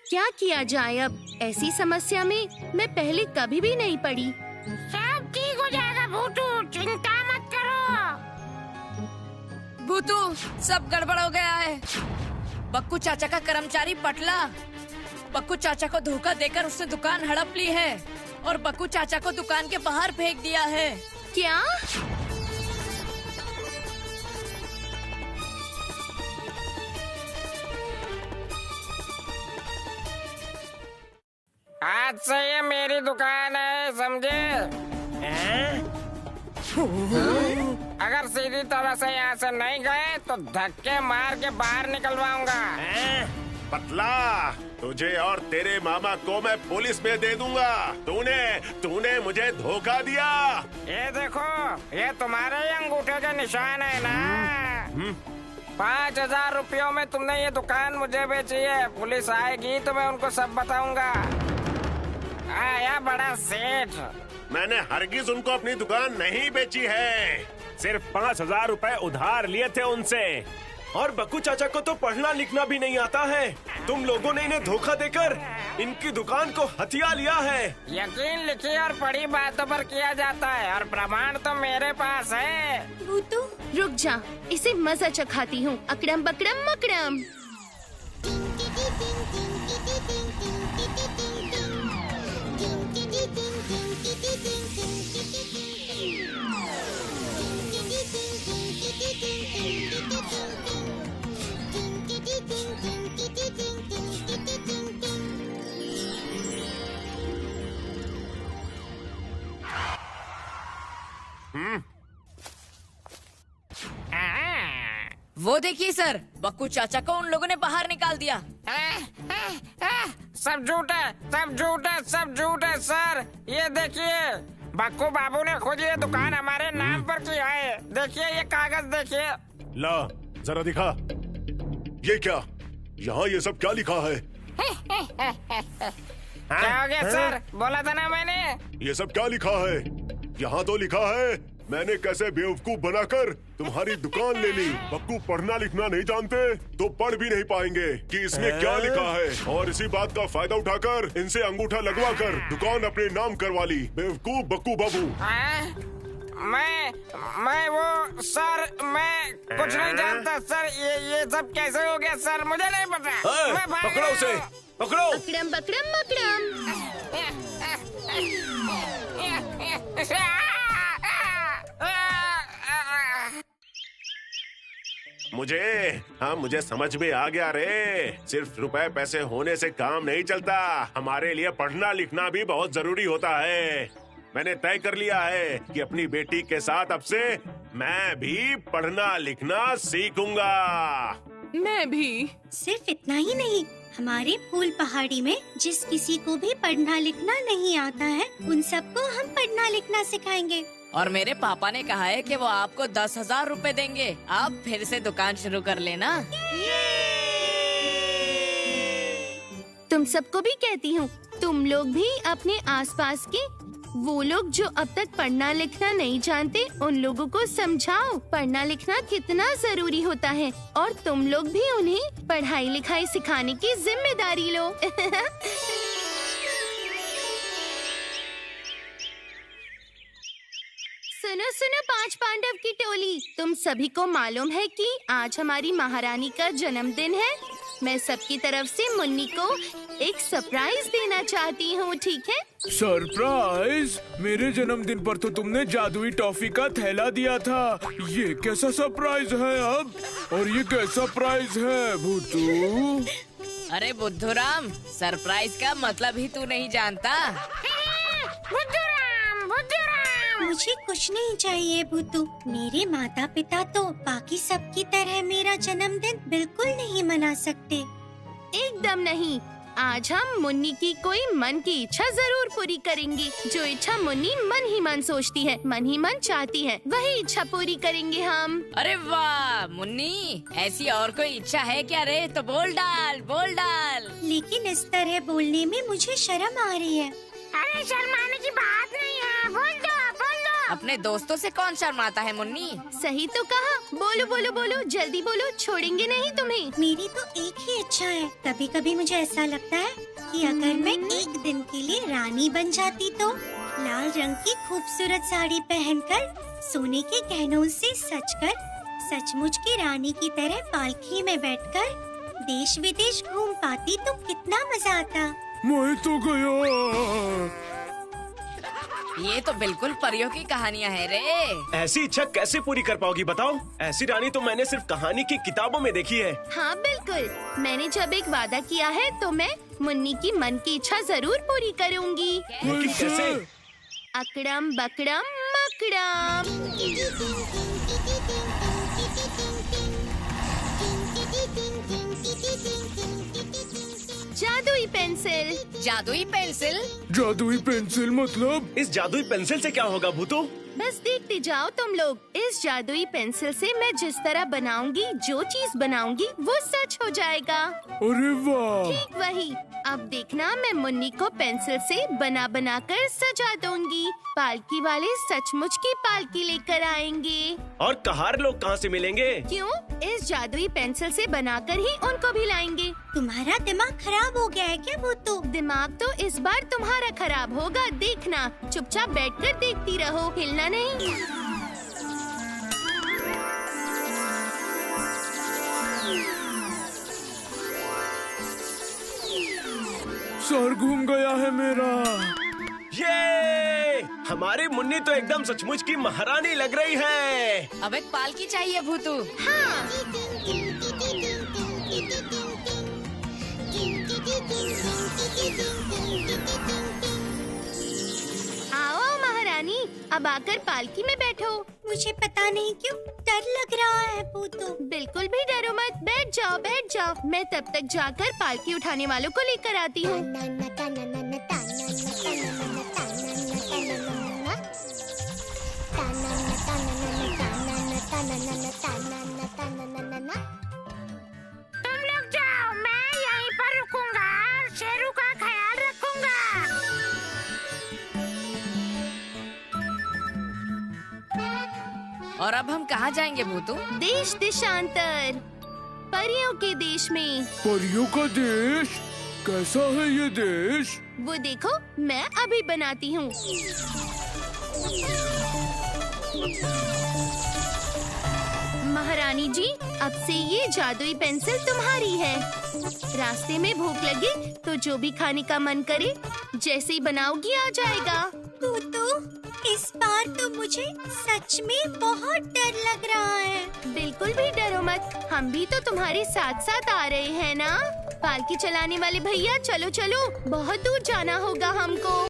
क्या किया जाए अब? ऐसी समस्या में मैं पहले कभी भी नहीं पड़ी। सब ठीक हो जाएगा भूतू, चिंता मत करो। भूतू, सब गड़बड़ हो गया है। बक्कू चाचा का कर्मचारी पटला बक्कू चाचा को धोखा देकर उसने दुकान हड़प ली है और बक्कू चाचा को दुकान के बाहर फेंक दिया है। क्या? आज से ये मेरी दुकान है, समझे? अगर सीधी तरह से यहाँ से नहीं गए तो धक्के मार के बाहर निकलवाऊंगा। पतला, तुझे और तेरे मामा को मैं पुलिस में दे दूंगा। तूने मुझे धोखा दिया। ये देखो, ये तुम्हारे ही अंगूठे के निशान है ना। 5,000 रुपयों में तुमने ये दुकान मुझे बेची है। पुलिस आएगी तो मैं उनको सब बताऊंगा। आया बड़ा सेठ। मैंने हरगिज उनको अपनी दुकान नहीं बेची है। सिर्फ 5,000 रुपए उधार लिए थे उनसे। और बक्कू चाचा को तो पढ़ना लिखना भी नहीं आता है। तुम लोगों ने इन्हें धोखा देकर इनकी दुकान को हथिया लिया है। यकीन लिखी और पढ़ी बातों पर किया जाता है और प्रमाण तो मेरे पास है। भूतू, रुक जा, इसे मजा चखाती हूँ। अकड़म बकड़म मकड़म। वो देखिए सर, बक्कू चाचा को उन लोगों ने बाहर निकाल दिया। सब झूठ है, सब झूठ है, सब झूठ है सर। ये देखिए, बक्कू बाबू ने खुद ये दुकान हमारे नाम पर किया है। देखिए ये कागज देखिए। ला, जरा दिखा। ये क्या? यहाँ ये सब क्या लिखा है? क्या हो गया सर? बोला था ना मैंने। ये सब क्या लिखा है? यहाँ तो लिखा है, मैंने कैसे बेवकूफ बनाकर तुम्हारी दुकान ले ली। बक्कू पढ़ना लिखना नहीं जानते तो पढ़ भी नहीं पाएंगे कि इसमें क्या लिखा है, और इसी बात का फायदा उठाकर इनसे अंगूठा लगवा कर दुकान अपने नाम करवा ली। बेवकूफ बक्कू बाबू। मैं वो सर, मैं कुछ नहीं जानता सर। ये सब कैसे हो गया सर? मुझे नहीं पता। पकड़ो उसे, पकड़ो। अकड़म बकड़म मकड़म। मुझे समझ में आ गया रे। सिर्फ रुपए पैसे होने से काम नहीं चलता। हमारे लिए पढ़ना लिखना भी बहुत जरूरी होता है। मैंने तय कर लिया है कि अपनी बेटी के साथ अब से मैं भी पढ़ना लिखना सीखूंगा। मैं भी। सिर्फ इतना ही नहीं, हमारे फूल पहाड़ी में जिस किसी को भी पढ़ना लिखना नहीं आता है, उन सबको हम पढ़ना लिखना सिखाएंगे। और मेरे पापा ने कहा है कि वो आपको 10,000 रुपए देंगे। आप फिर से दुकान शुरू कर लेना। तुम सबको भी कहती हूँ, तुम लोग भी अपने आसपास के वो लोग जो अब तक पढ़ना लिखना नहीं जानते, उन लोगों को समझाओ पढ़ना लिखना कितना जरूरी होता है, और तुम लोग भी उन्हें पढ़ाई लिखाई सिखाने की जिम्मेदारी लो। सुनो सुनो पांच पांडव की टोली, तुम सभी को मालूम है कि आज हमारी महारानी का जन्मदिन है। मैं सबकी तरफ से मुन्नी को एक सरप्राइज देना चाहती हूँ, ठीक है? सरप्राइज? मेरे जन्मदिन पर तो तुमने जादुई टॉफी का थैला दिया था। ये कैसा सरप्राइज है अब? और ये कैसा प्राइज है भूतू? अरे बुद्धूराम, सरप्राइज का मतलब ही तू नहीं जानता। मुझे कुछ नहीं चाहिए भूतू। मेरे माता पिता तो बाकी सबकी तरह मेरा जन्मदिन बिल्कुल नहीं मना सकते। एकदम नहीं। आज हम मुन्नी की कोई मन की इच्छा जरूर पूरी करेंगे। जो इच्छा मुन्नी मन ही मन सोचती है, मन ही मन चाहती है, वही इच्छा पूरी करेंगे हम। अरे वाह मुन्नी, ऐसी और कोई इच्छा है क्या रे? तो बोल डाल, बोल डाल। लेकिन इस तरह बोलने में मुझे शर्म आ रही है। अरे शर्माने की बात नहीं है, बोल दो बोल दो। अपने दोस्तों से कौन शर्माता है मुन्नी? सही तो कहा। बोलो बोलो बोलो, जल्दी बोलो, छोड़ेंगे नहीं तुम्हें। मेरी तो एक ही इच्छा है। कभी कभी मुझे ऐसा लगता है कि अगर मैं एक दिन के लिए रानी बन जाती तो लाल रंग की खूबसूरत साड़ी पहनकर, सोने के गहनों से सजकर, सचमुच की रानी की तरह पालकी में बैठकर देश विदेश घूम पाती तो कितना मजा आता। मैं तो गया। ये तो बिल्कुल परियों की कहानियाँ है रे। ऐसी इच्छा कैसे पूरी कर पाओगी बताओ? ऐसी रानी तो मैंने सिर्फ कहानी की किताबों में देखी है। हाँ बिल्कुल, मैंने जब एक वादा किया है तो मैं मुन्नी की मन की इच्छा जरूर पूरी करूँगी। लेकिन कैसे? अकड़म बकड़म मकड़म। जादुई पेंसिल। जादुई पेंसिल? जादुई पेंसिल मतलब? इस जादुई पेंसिल से क्या होगा भूतू? बस देखते जाओ तुम लोग। इस जादुई पेंसिल से मैं जिस तरह बनाऊंगी, जो चीज बनाऊंगी वो सच हो जाएगा। अरे वाह! ठीक वही। अब देखना, मैं मुन्नी को पेंसिल से बना बना कर सजा दूंगी। पालकी वाले सचमुच की पालकी लेकर आएंगे। और कहार लोग कहाँ से मिलेंगे? क्यों? इस जादुई पेंसिल से बनाकर ही उनको भी लाएंगे। तुम्हारा दिमाग खराब हो गया है क्या भूतू? दिमाग तो इस बार तुम्हारा खराब होगा, देखना। चुपचाप बैठकर देखती रहो, हिलना नहीं। सर घूम गया है मेरा। ये हमारी मुन्नी तो एकदम सचमुच की महारानी लग रही है। अब एक पालकी चाहिए भूतू। आओ महारानी, अब आकर पालकी में बैठो। मुझे पता नहीं क्यों डर लग रहा है भूतू। बिल्कुल भी डरो मत, बैठ जाओ बैठ जाओ। मैं तब तक जाकर पालकी उठाने वालों को लेकर आती हूँ। तुम लोग जाओ, मैं यहीं पर रुकूंगा, शेरू का ख्याल रखूंगा। और अब हम कहाँ जाएंगे भूतू? देश देशांतर, परियों के देश में। परियों का देश? कैसा है ये देश? वो देखो, मैं अभी बनाती हूँ। महारानी जी, अब से ये जादुई पेंसिल तुम्हारी है। रास्ते में भूख लगे तो जो भी खाने का मन करे, जैसे ही बनाओगी आ जाएगा। भूतू, इस बार तो मुझे सच में बहुत डर लग रहा है। बिल्कुल भी डरो मत, हम भी तो तुम्हारे साथ साथ आ रहे हैं ना। पालकी चलाने वाले भैया, चलो चलो, बहुत दूर जाना होगा हमको।